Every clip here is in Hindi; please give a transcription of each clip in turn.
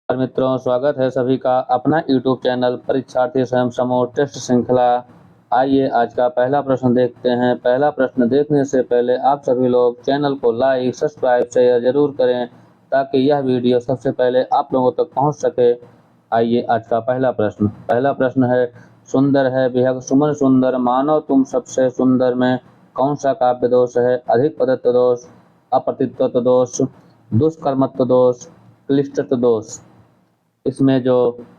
और मित्रों, स्वागत है सभी का अपना यूट्यूब चैनल परीक्षार्थी स्वयं समूह टेस्ट श्रृंखला। आइए आज का पहला प्रश्न देखते हैं। पहला प्रश्न देखने से पहले आप सभी लोग चैनल को लाइक सब्सक्राइब शेयर जरूर करें ताकि यह वीडियो सबसे पहले आप लोगों तक पहुंच सके। आइए आज का पहला प्रश्न है, सुंदर है विहग सुमन सुंदर मानो तुम सबसे सुंदर में कौन सा काव्य दोष है? अधिक पदत्व दोष, अपतित्व दोष, दुष्कर्मत्व दोष, क्लिष्टत्व दोष। इसमें जो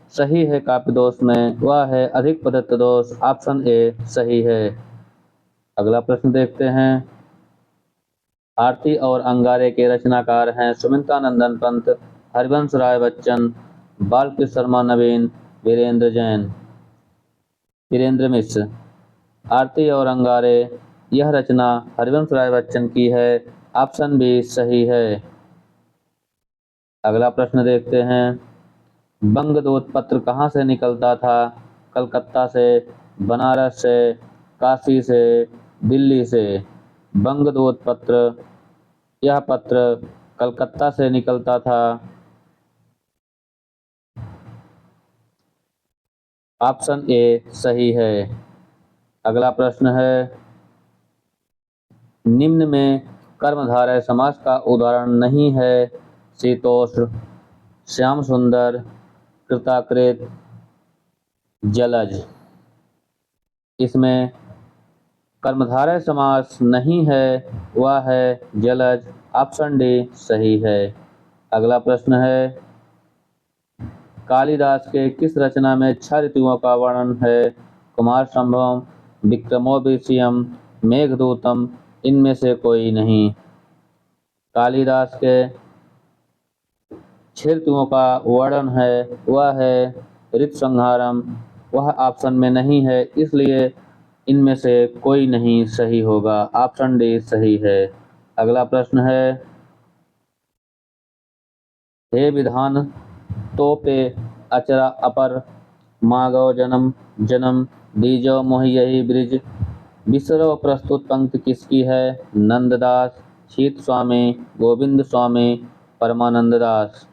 सही है काव्य दोष में वह है अधिक पदत्व दोष। ऑप्शन ए सही है। अगला प्रश्न देखते हैं। आरती और अंगारे के रचनाकार हैं सुमित्रा नंदन पंत, हरिवंश राय बच्चन, बालकृष्ण शर्मा नवीन, वीरेंद्र जैन, वीरेंद्र मिश्र। आरती और अंगारे यह रचना हरिवंश राय बच्चन की है। ऑप्शन बी सही है। अगला प्रश्न देखते हैं। बंगदूत पत्र कहाँ से निकलता था? कलकत्ता से, बनारस से, काशी से, दिल्ली से। बंगदूत पत्र, यह पत्र कलकत्ता से निकलता था। ऑप्शन ए सही है। अगला प्रश्न है। निम्न में कर्मधारय समास का उदाहरण नहीं है। शीतोष्ण, श्याम सुंदर, कृताकृत, जलज। इसमें कर्मधारय समास नहीं है, वह है जलज। ऑप्शन डी सही है। अगला प्रश्न है। कालिदास के किस रचना में 6 ऋतुओं का वर्णन है? कुमार संभवम, विक्रमोर्वशीयम, मेघदूतम, इनमें से कोई नहीं। कालिदास के 6 ऋतुओं का वर्णन है, वह है ऋतुसंहारम। वह ऑप्शन में नहीं है, इसलिए इनमें से कोई नहीं सही होगा। ऑप्शन डी सही है। अगला प्रश्न है। हे विधान तो पे अचरा अपर, मागव जन्म जन्म, दीजो मोह यही ब्रिज। विसर्व प्रस्तुत पंक्ति किसकी है? नंददास, शीत स्वामी, गोविंद स्वामी, परमानंद दास।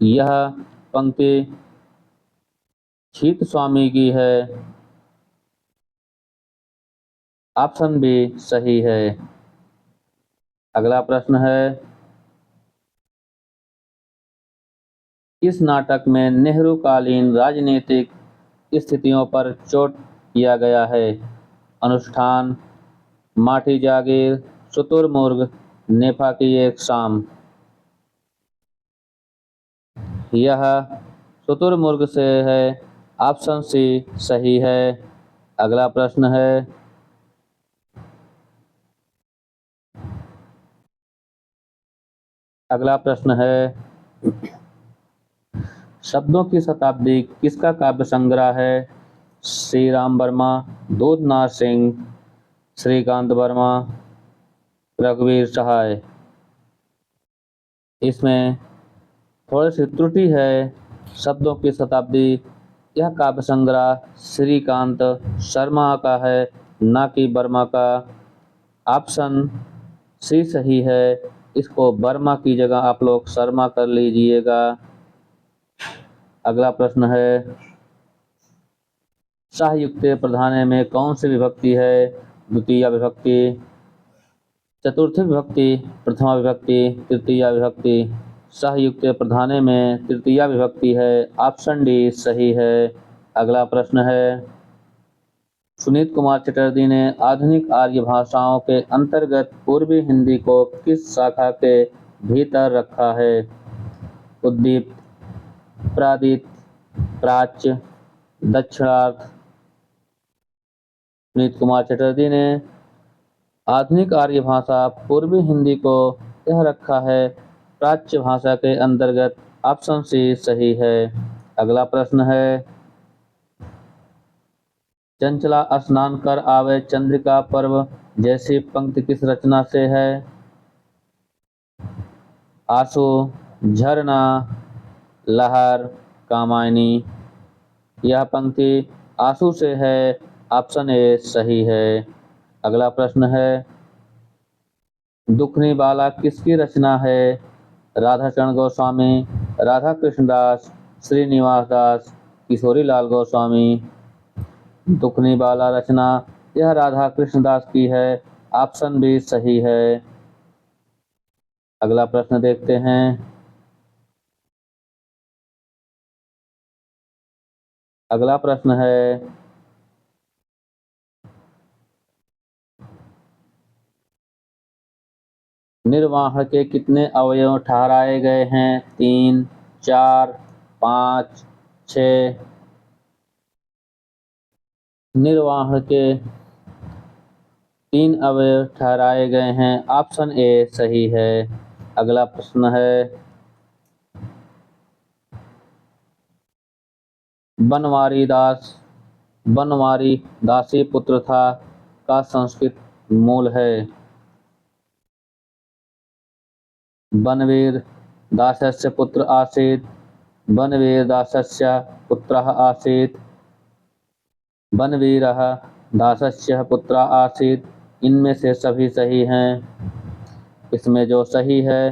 यह पंक्ति शीत स्वामी की है। ऑप्शन बी सही है। अगला प्रश्न है। इस नाटक में नेहरू कालीन राजनीतिक स्थितियों पर चोट किया गया है। अनुष्ठान, माठी जागीर, शुतुरमुर्ग, नेफा की एक शाम। यह शुतुरमुर्ग से है। ऑप्शन सी सही है। अगला प्रश्न है। अगला प्रश्न है। शब्दों की शताब्दी किसका काव्य संग्रह है? श्री राम वर्मा, दूधनाथ सिंह, श्रीकांत वर्मा, रघुवीर सहाय। इसमें थोड़ी सी त्रुटि है। शब्दों की शताब्दी यह काव्य संग्रह श्रीकांत शर्मा का है, ना कि वर्मा का। ऑप्शन सी सही है। इसको वर्मा की जगह आप लोग शर्मा कर लीजिएगा। अगला प्रश्न है। साहयुक्त प्रधान में कौन सी विभक्ति है? द्वितीय विभक्ति, चतुर्थी विभक्ति, प्रथमा विभक्ति, तृतीया विभक्ति। साहयुक्त प्रधान में तृतीया विभक्ति है। ऑप्शन डी सही है। अगला प्रश्न है। सुनीत कुमार चटर्जी ने आधुनिक आर्य भाषाओं के अंतर्गत पूर्वी हिंदी को किस शाखा के भीतर रखा है? उद्दीप्त, प्रादित, प्राच्य, दक्षिणार्थ। सुनीत कुमार चटर्जी ने आधुनिक आर्य भाषा पूर्वी हिंदी को यह रखा है प्राच्य भाषा के अंतर्गत। ऑप्शन सी सही है। अगला प्रश्न है। चंचला स्नान कर आवे चंद्रिका पर्व जैसी पंक्ति किस रचना से है? आंसू, झरना, लहर, कामायनी। यह पंक्ति आंसू से है। ऑप्शन ए सही है। अगला प्रश्न है। दुखनी बाला किसकी रचना है? राधाचरण गोस्वामी, राधा कृष्णदास, श्रीनिवास दास, किशोरीलाल गोस्वामी। दुखनी बाला रचना यह राधा कृष्णदास की है। ऑप्शन बी सही है। अगला प्रश्न देखते हैं। अगला प्रश्न है, निर्वाह के कितने अवयव ठहराए गए हैं? 3, 4, 5, 6। निर्वाह के 3 अवयव ठहराए गए हैं। ऑप्शन ए सही है। अगला प्रश्न है, बनवारी दासी पुत्र था का संस्कृत मूल है? बनवीर दासस्य पुत्र आसीत्, बनवीर दासस्य पुत्रः आसीत्, बनवीरः दासस्य पुत्र आसीत्। इनमें से सभी सही हैं। इसमें जो सही है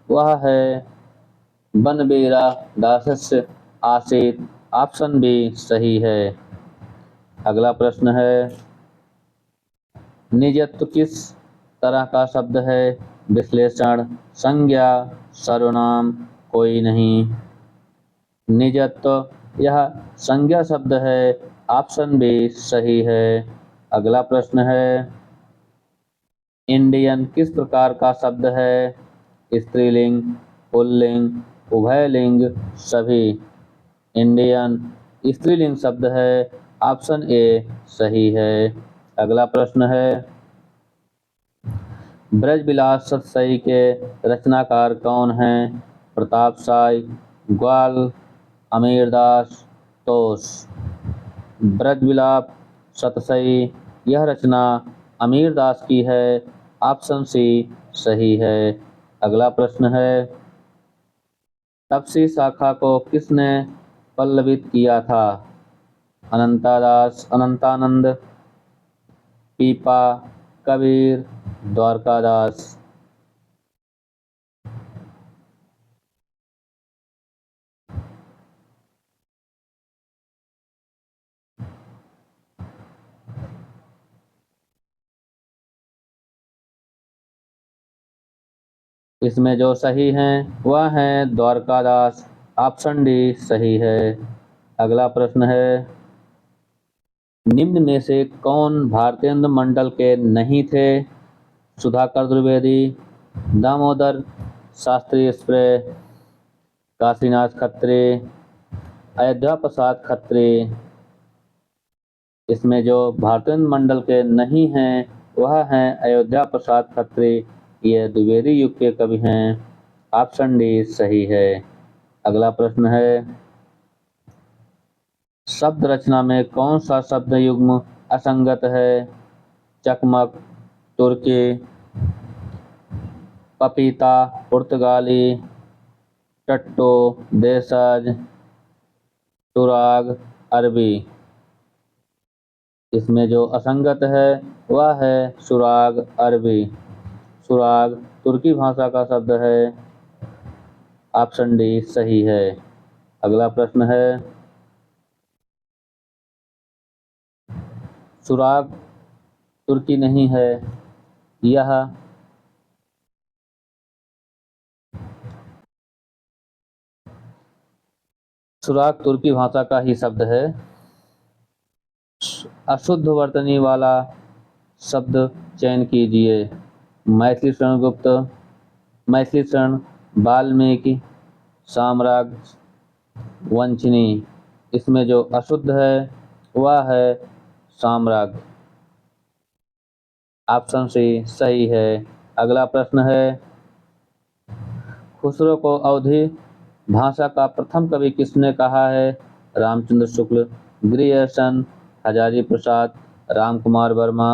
वह है बनवीरा दासस्य आसीत्। ऑप्शन बी सही है। अगला प्रश्न है, निजत्व किस तरह का शब्द है? विश्लेषण, संज्ञा, सर्वनाम, कोई नहीं। निजत्व यह संज्ञा शब्द है। ऑप्शन बी सही है। अगला प्रश्न है, इंडियन किस प्रकार का शब्द है? स्त्रीलिंग, पुल्लिंग, उभयलिंग, सभी। इंडियन स्त्रीलिंग शब्द है। ऑप्शन ए सही है। अगला प्रश्न है, ब्रजविलास सतसई के रचनाकार कौन हैं? प्रताप साई, ग्वाल, अमीरदास, तोस। ब्रजविलास सतसई यह रचना अमीरदास की है। ऑप्शन सी सही है। अगला प्रश्न है, तपसी शाखा को किसने पल्लवित किया था? अनंतानंद, पीपा, कबीर, द्वारकादास। इसमें जो सही हैं वह हैं द्वारकादास। ऑप्शन डी सही है। अगला प्रश्न है, निम्न में से कौन भारतेंदु मंडल के नहीं थे? सुधाकर द्विवेदी, दामोदर शास्त्री स्प्रे, काशीनाथ खत्री, अयोध्या प्रसाद खत्री। इसमें जो भारतेंदु मंडल के नहीं हैं वह हैं अयोध्या प्रसाद खत्री। ये द्विवेदी युग के कवि हैं। ऑप्शन डी सही है। अगला प्रश्न है, शब्द रचना में कौन सा शब्द युग्म असंगत है? चकमक, तुर्की, पपीता, पुर्तगाली, टट्टो, देशज, तुराग, अरबी। इसमें जो असंगत है वह है सुराग, अरबी। सुराग तुर्की भाषा का शब्द है। ऑप्शन डी सही है। अगला प्रश्न है, सुराग तुर्की नहीं है। यह सुराग तुर्की भाषा का ही शब्द है। अशुद्ध वर्तनी वाला शब्द चयन कीजिए। मैथिली शरण गुप्त, मैथिली शरण वाल्मीकि, साम्राज्य, वंचिनी। इसमें जो अशुद्ध है वह है साम्राज्य। ऑप्शन सी सही है। अगला प्रश्न है, खुसरो को अवधी भाषा का प्रथम कवि किसने कहा है? रामचंद्र शुक्ल, ग्रियर्सन, हजारी प्रसाद, रामकुमार वर्मा।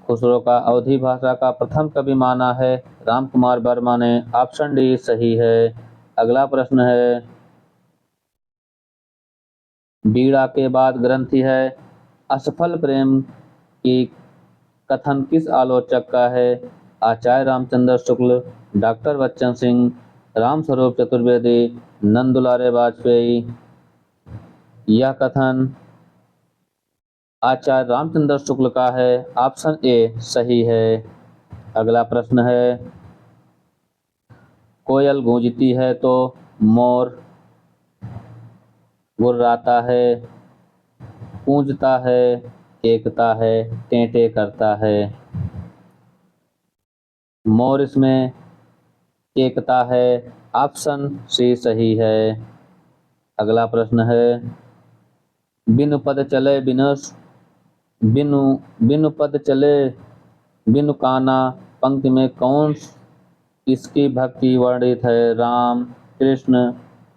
खुसरो का अवधी भाषा का प्रथम कवि माना है रामकुमार वर्मा ने। ऑप्शन डी सही है। अगला प्रश्न है, बीड़ा के बाद ग्रंथि है। असफल प्रेम की कथन किस आलोचक का है? आचार्य रामचंद्र शुक्ल, डॉक्टर बच्चन सिंह, रामस्वरूप चतुर्वेदी, नंदुलारे वाजपेयी। यह कथन आचार्य रामचंद्र शुक्ल का है। ऑप्शन ए सही है। अगला प्रश्न है, कोयल गूंजती है तो मोर गुर्राता है, गूंजता है, केकता है, टेंटे करता है। मोर इसमें केकता है। ऑप्शन सी सही है। अगला प्रश्न है, बिनु पद चले बिनु बिनु पद चले बिनु काना पंक्ति में कौन इसकी भक्ति वर्णित है? राम, कृष्ण,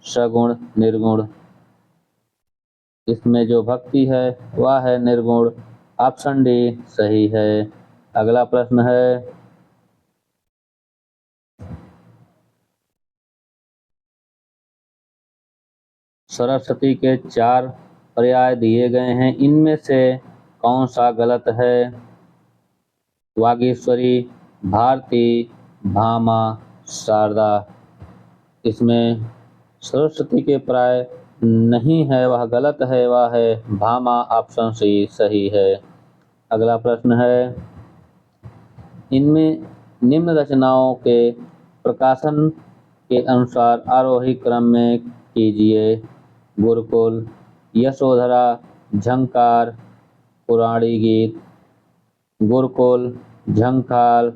सगुण, निर्गुण। इसमें जो भक्ति है वह है निर्गुण। ऑप्शन डी सही है। अगला प्रश्न है, सरस्वती के 4 पर्याय दिए गए हैं, इनमें से कौन सा गलत है? वागीश्वरी, भारती, भामा, शारदा। इसमें सरस्वती के पर्याय नहीं है, वह गलत है, वह है भामा। ऑप्शन सी सही है। अगला प्रश्न है, इनमें निम्न रचनाओं के प्रकाशन के अनुसार आरोही क्रम में कीजिए। गुरुकुल, यशोधरा, झंकार, पुराणी गीत। गुरुकुल, झंकार,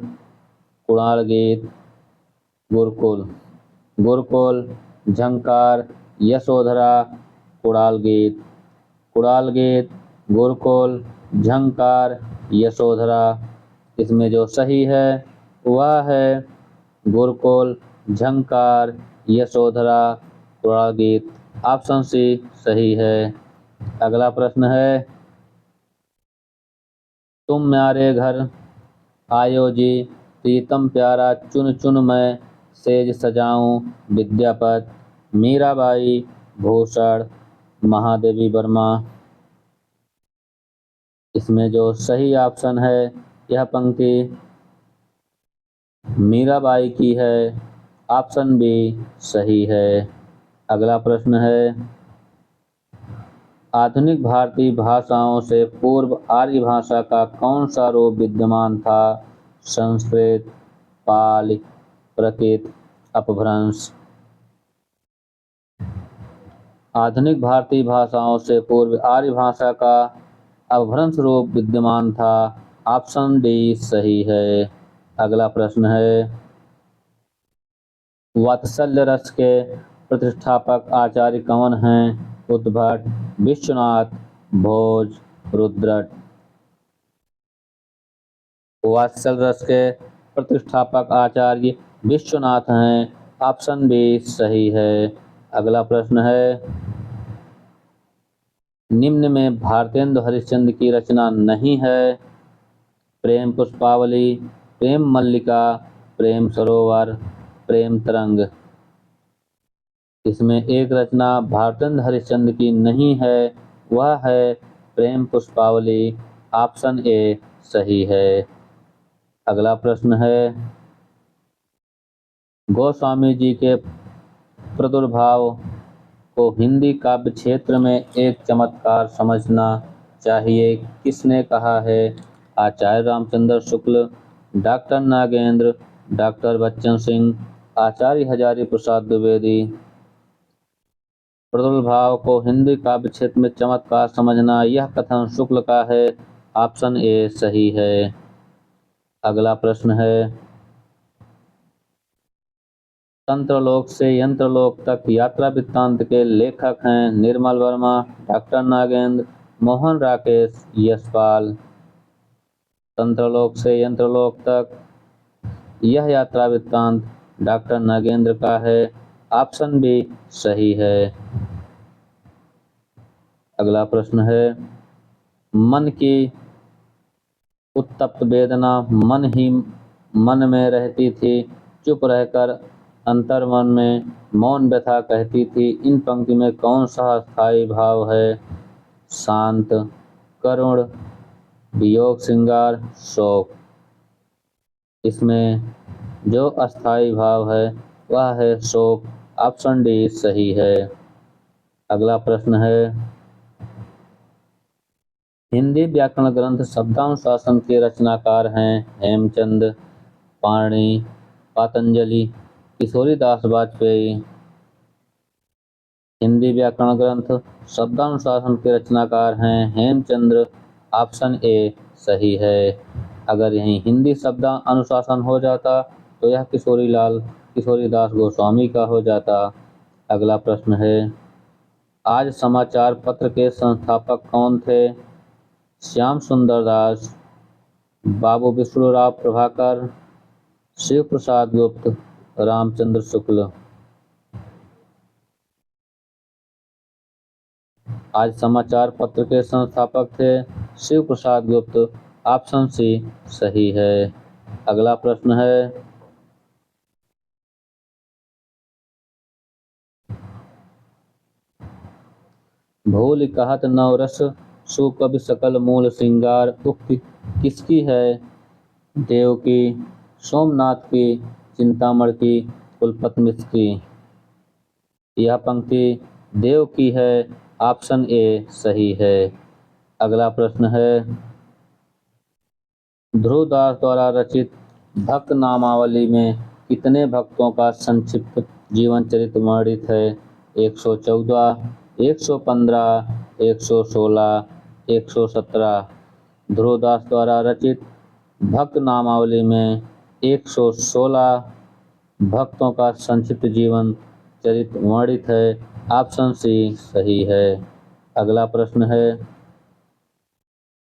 कुणाल गीत। गुरुकुल, झंकार, यशोधरा, कुणाल गीत। गुरुकुल, झंकार, यशोधरा। इसमें जो सही है वह है गुरुकुल, झंकार, यशोधरा, कुणाल गीत। ऑप्शन सी सही है। अगला प्रश्न है, तुम म्यारे घर आयो जी, प्रीतम प्यारा चुन चुन मैं सेज सजाऊं विद्यापत। मीराबाई, भूषण, महादेवी वर्मा। इसमें जो सही ऑप्शन है यह पंक्ति मीराबाई की है। ऑप्शन बी सही है। अगला प्रश्न है, आधुनिक भारतीय भाषाओं से पूर्व आर्य भाषा का कौन सा रूप विद्यमान था? संस्कृत, पाली, प्राकृत, अपभ्रंश। आधुनिक भारतीय भाषाओं से पूर्व आर्य भाषा का अपभ्रंश रूप विद्यमान था। ऑप्शन डी सही है। अगला प्रश्न है, वात्सल्य रस के प्रतिष्ठापक आचार्य कौन हैं? उद्भट, विश्वनाथ, भोज, रुद्रट। वात्सल्य रस के प्रतिष्ठापक आचार्य विश्वनाथ हैं। ऑप्शन बी सही है। अगला प्रश्न है, निम्न में भारतेंदु हरिश्चंद्र की रचना नहीं है। प्रेम पुष्पावली, प्रेम मल्लिका, प्रेम सरोवर, प्रेम तरंग। इसमें एक रचना भारतेंदु हरिश्चंद्र की नहीं है, वह है प्रेम पुष्पावली। ऑप्शन ए सही है। अगला प्रश्न है, गोस्वामी जी के प्रादुर्भाव को हिंदी काव्य क्षेत्र में एक चमत्कार समझना चाहिए, किसने कहा है? आचार्य रामचंद्र शुक्ल, डॉक्टर नागेंद्र, डॉक्टर बच्चन सिंह, आचार्य हजारी प्रसाद द्विवेदी। प्रादुर्भाव को हिंदी काव्य क्षेत्र में चमत्कार समझना, यह कथन शुक्ल का है। ऑप्शन ए सही है। अगला प्रश्न है, तंत्रलोक से यंत्रलोक तक यात्रा वृत्तांत के लेखक हैं निर्मल वर्मा, डॉक्टर नागेंद्र, मोहन राकेश, यशपाल। तंत्रलोक से यंत्रलोक तक यह यात्रा वृत्तांत डॉक्टर नागेंद्र का है। ऑप्शन बी सही है। अगला प्रश्न है, मन की उत्तप्त वेदना मन में रहती थी, चुप रहकर अंतर्मन में मौन व्यथा कहती थी। इन पंक्ति में कौन सा स्थायी भाव है? शांत, करुण, वियोग, श्रृंगार, शोक। इसमें जो अस्थाई भाव है वह है शोक। ऑप्शन डी सही है। अगला प्रश्न है, हिंदी व्याकरण ग्रंथ शब्दानुशासन के रचनाकार हैं हेमचंद, पाणिनि, पातंजलि, किशोरीदास वाजपेयी। हिंदी व्याकरण ग्रंथ शब्दानुशासन के रचनाकार हैं हेमचंद्र। ऑप्शन ए सही है। अगर यहीं हिंदी शब्द अनुशासन हो जाता तो यह किशोरीदास गोस्वामी का हो जाता। अगला प्रश्न है, आज समाचार पत्र के संस्थापक कौन थे? श्याम सुंदर दास, बाबू विष्णुराव प्रभाकर, शिव प्रसाद गुप्त, रामचंद्र शुक्ल। आज समाचार पत्र के संस्थापक थे शिव प्रसाद गुप्त। ऑप्शन सी सही है। अगला प्रश्न है, भूल कहत नवरस सुकवि सकल मूल सिंगार उक्ति किसकी है? देव की, सोमनाथ की, चिंतामण की, कुलपति मिश्र की। यह पंक्ति देव की है। ऑप्शन ए सही है। अगला प्रश्न है, ध्रुवदास द्वारा रचित भक्त नामावली में कितने भक्तों का संक्षिप्त जीवन चरित्र वर्णित है? 114, 115, 116, 117। ध्रुवदास द्वारा रचित भक्त नामावली में 116 भक्तों का संक्षिप्त जीवन चरित्र वर्णित है। ऑप्शन सी सही है। अगला प्रश्न है,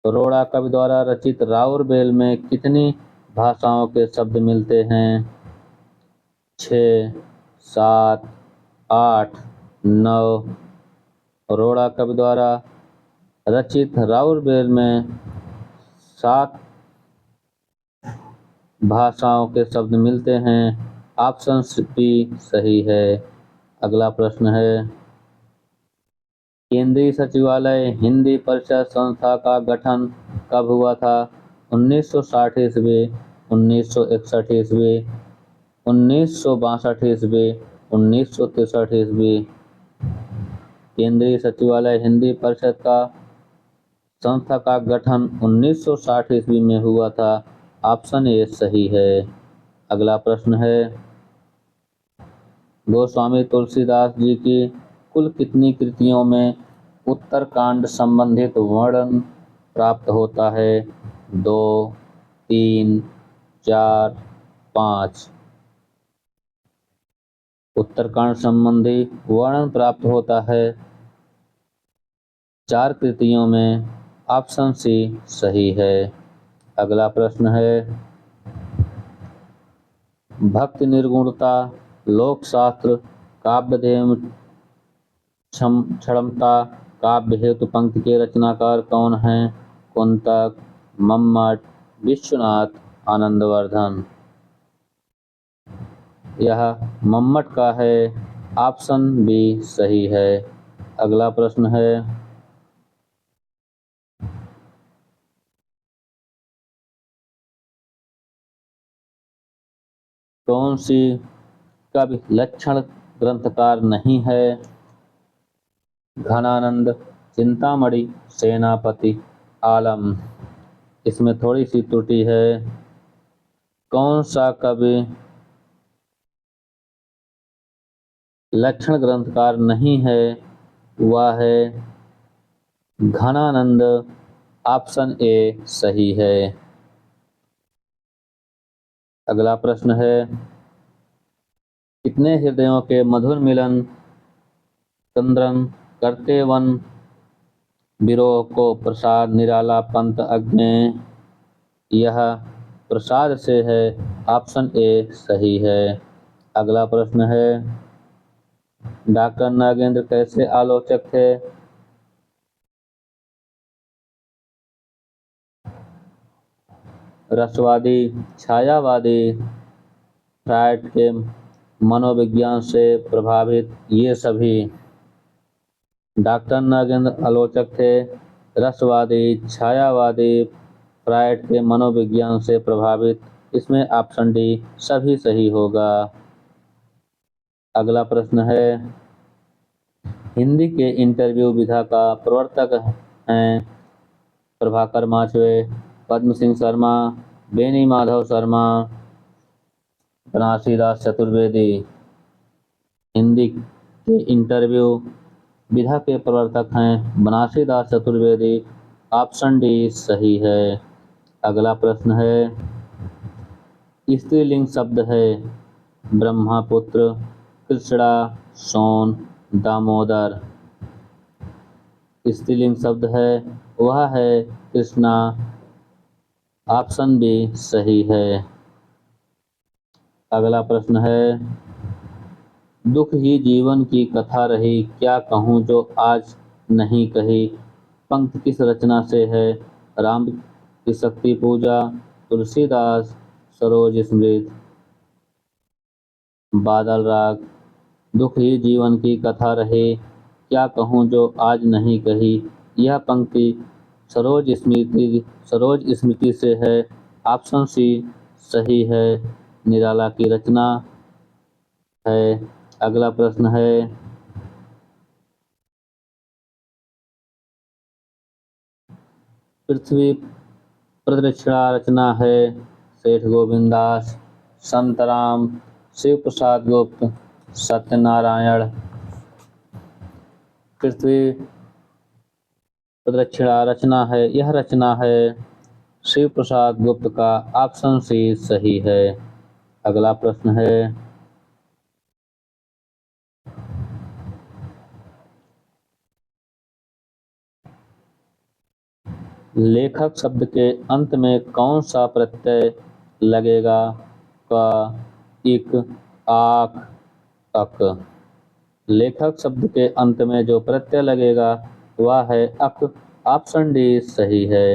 रोड़ा कवि द्वारा रचित राउरबेल में कितनी भाषाओं के शब्द मिलते हैं? 6, 7, 8, 9। रोड़ा कवि द्वारा रचित राउरबेल में 7 भाषाओं के शब्द मिलते हैं। ऑप्शन बी सही है। अगला प्रश्न है, केंद्रीय सचिवालय हिंदी परिषद संस्था का गठन कब हुआ था? 1960 ईस्वी, 1961 ईस्वी, 1962 ईस्वी, 1963 ईस्वी। केंद्रीय सचिवालय हिंदी परिषद का संस्था का गठन 1960 ईस्वी में हुआ था। ऑप्शन ए सही है। अगला प्रश्न है, गोस्वामी तुलसीदास जी की कुल कितनी कृतियों में उत्तरकांड संबंधित वर्णन प्राप्त होता है? 2, 3, 4, 5। उत्तरकांड संबंधी वर्णन प्राप्त होता है 4 कृतियों में। ऑप्शन सी सही है। अगला प्रश्न है, भक्ति निर्गुणता, लोकशास्त्र, काव्यदेव क्षमता, काव्य हेतु पंक्ति के रचनाकार कौन हैं? कुंतक, मम्मट, विश्वनाथ, आनंदवर्धन। यह मम्मट का है। ऑप्शन बी सही है। अगला प्रश्न है, कौन सी कवि लक्षण ग्रंथकार नहीं है? घनानंद, चिंतामणि, सेनापति, आलम। इसमें थोड़ी सी त्रुटि है। कौन सा कवि लक्षण ग्रंथकार नहीं है? वह है घनानंद। ऑप्शन ए सही है। अगला प्रश्न है, कितने हृदयों के मधुर मिलन चंद्रन करते वन विरोह को प्रसाद निराला पंथ अग्नि। यह प्रसाद से है। ऑप्शन ए सही है। अगला प्रश्न है, डॉक्टर नागेंद्र कैसे आलोचक थे? रसवादी, छायावादी, फ्रायड के मनोविज्ञान से प्रभावित, ये सभी। डॉक्टर नागेंद्र आलोचक थे रसवादी, छायावादी, फ्रायड के मनोविज्ञान से प्रभावित, इसमें ऑप्शन डी सभी सही होगा। अगला प्रश्न है, हिंदी के इंटरव्यू विधा का प्रवर्तक हैं प्रभाकर माचवे, पद्म सिंह शर्मा, बेनी माधव शर्मा, बनारसीदास चतुर्वेदी। हिंदी के इंटरव्यू विधा के प्रवर्तक हैं बनारसीदास चतुर्वेदी। ऑप्शन डी सही है। अगला प्रश्न है, स्त्रीलिंग शब्द है ब्रह्मपुत्र, कृष्णा, सोन, दामोदर। स्त्रीलिंग शब्द है वह है कृष्णा। ऑप्शन बी सही है। अगला प्रश्न है, दुख ही जीवन की कथा रही, क्या कहूँ जो आज नहीं कही। पंक्ति किस रचना से है। राम की शक्ति पूजा, तुलसीदास, सरोज स्मृत। बादल राग। दुख ही जीवन की कथा रही, क्या कहूँ जो आज नहीं कही। यह पंक्ति सरोज स्मृति से है। ऑप्शन सी सही है। निराला की रचना है। अगला प्रश्न है, पृथ्वी प्रदक्षिणा रचना है सेठ गोविंदास, संतराम, शिव प्रसाद गुप्त, सत्यनारायण। पृथ्वी प्रदक्षिणा रचना है, यह रचना है शिव प्रसाद गुप्त का। ऑप्शन सी सही है। अगला प्रश्न है, लेखक शब्द के अंत में कौन सा प्रत्यय लगेगा। क, इक, आक, अक। लेखक शब्द के अंत में जो प्रत्यय लगेगा वह है अक। ऑप्शन डी सही है।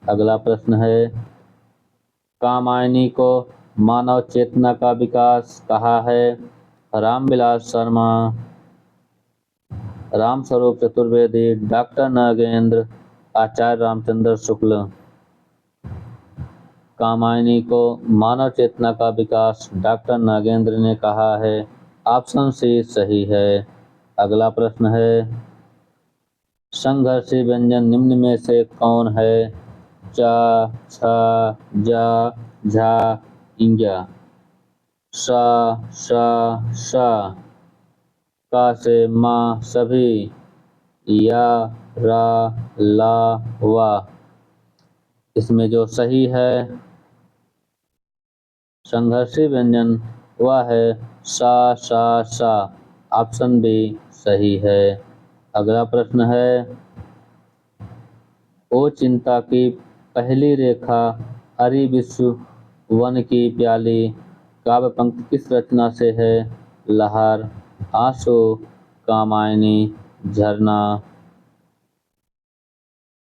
अगला प्रश्न है, कामायनी को मानव चेतना का विकास कहा है रामविलास शर्मा, रामस्वरूप चतुर्वेदी, डॉक्टर नगेंद्र, आचार्य रामचंद्र शुक्ल। कामायनी को मानव चेतना का विकास डॉक्टर नागेंद्र ने कहा है। ऑप्शन सी सही है। अगला प्रश्न है, संघर्षी व्यंजन निम्न में से कौन है। च, छ, ज, झ, इंज। स, श, श। क से म सभी, या, रा, ला, वा। इसमें जो सही है संघर्षी व्यंजन वह है सा, सा, सा। ऑप्शन बी सही है। अगला प्रश्न है, ओ चिंता की पहली रेखा, हरि विश्व वन की प्याली। काव्य पंक्ति किस रचना से है। लहर, आंसू, कामायनी, झरना।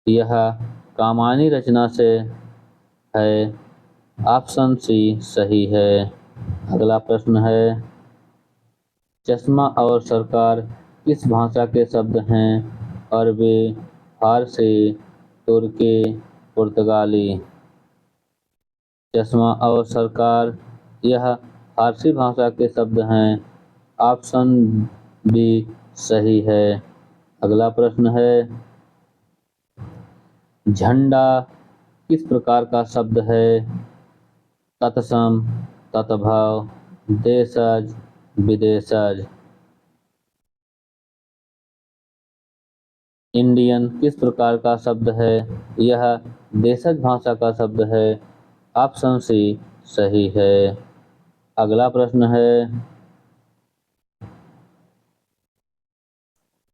यह कामायनी रचना से है। ऑप्शन सी सही है। अगला प्रश्न है, चश्मा और सरकार किस भाषा के शब्द हैं। अरबी, फारसी, तुर्की, पुर्तगाली। चश्मा और सरकार यह फारसी भाषा के शब्द हैं। ऑप्शन बी सही है। अगला प्रश्न है, झंडा किस प्रकार का शब्द है। तत्सम, तत्भव, देशज, विदेशज। इंडियन किस प्रकार का शब्द है। यह देशज भाषा का शब्द है। ऑप्शन सी सही है। अगला प्रश्न है,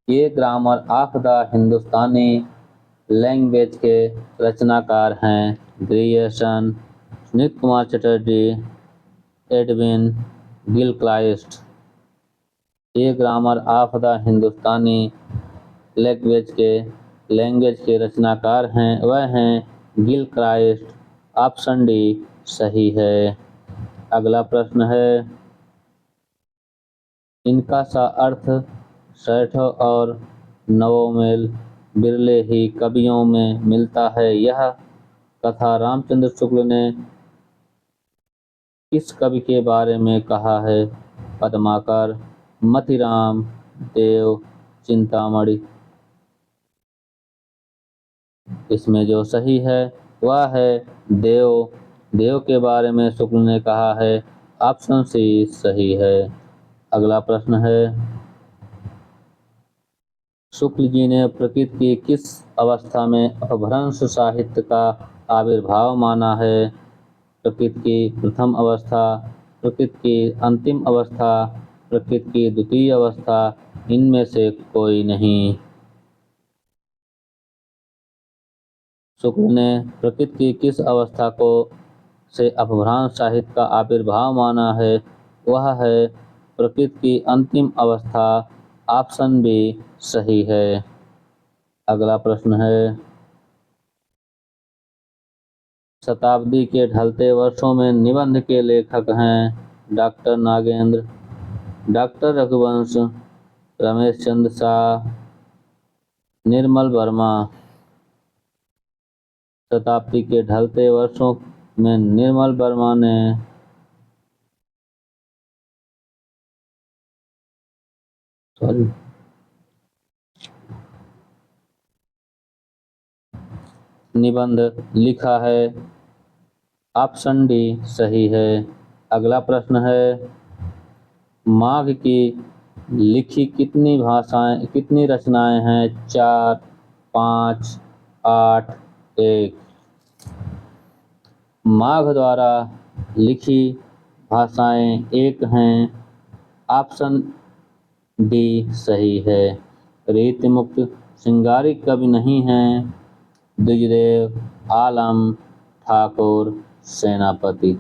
ये grammar of the Hindustani language के रचनाकार हैं Grierson, Suniti Kumar Chatterji, Edwin Gilchrist. ये grammar of the Hindustani language के रचनाकार हैं वह हैं गिलक्राइस्ट। ऑप्शन डी सही है। अगला प्रश्न है, इनका सा अर्थ सेठों और नवोमेल बिरले ही कवियों में मिलता है। यह कथा रामचंद्र शुक्ल ने किस कवि के बारे में कहा है? पद्माकर, मतिराम, देव, चिंतामणि। इसमें जो सही है वह है देव। देव के बारे में शुक्ल ने कहा है। ऑप्शन सी सही है। अगला प्रश्न है, शुक्ल जी ने प्रकृति की किस अवस्था में अपभ्रंश साहित्य का आविर्भाव माना है? प्रकृति की प्रथम अवस्था, प्रकृति की अंतिम अवस्था, प्रकृति की द्वितीय अवस्था, इनमें से कोई नहीं। शुक्ल ने प्रकृति की किस अवस्था को से अपभ्रंश साहित्य का आविर्भाव माना है? वह है प्रकृति की अंतिम अवस्था। ऑप्शन बी सही है। अगला प्रश्न है, शताब्दी के ढलते वर्षों में निबंध के लेखक हैं डॉक्टर नागेंद्र, डॉक्टर रघुवंश, रमेश चंद्र शाह, निर्मल वर्मा। शताब्दी के ढलते वर्षों में निर्मल वर्मा ने निबंध लिखा है। ऑप्शन डी सही है। अगला प्रश्न है, माघ की लिखी कितनी रचनाएं हैं? 4, 5, 8, 1। माघ द्वारा लिखी भाषाएं एक हैं। ऑप्शन डी सही है। रीतिमुक्त श्रृंगारिक कवि नहीं हैं। द्विजदेव, आलम, ठाकुर, सेनापति।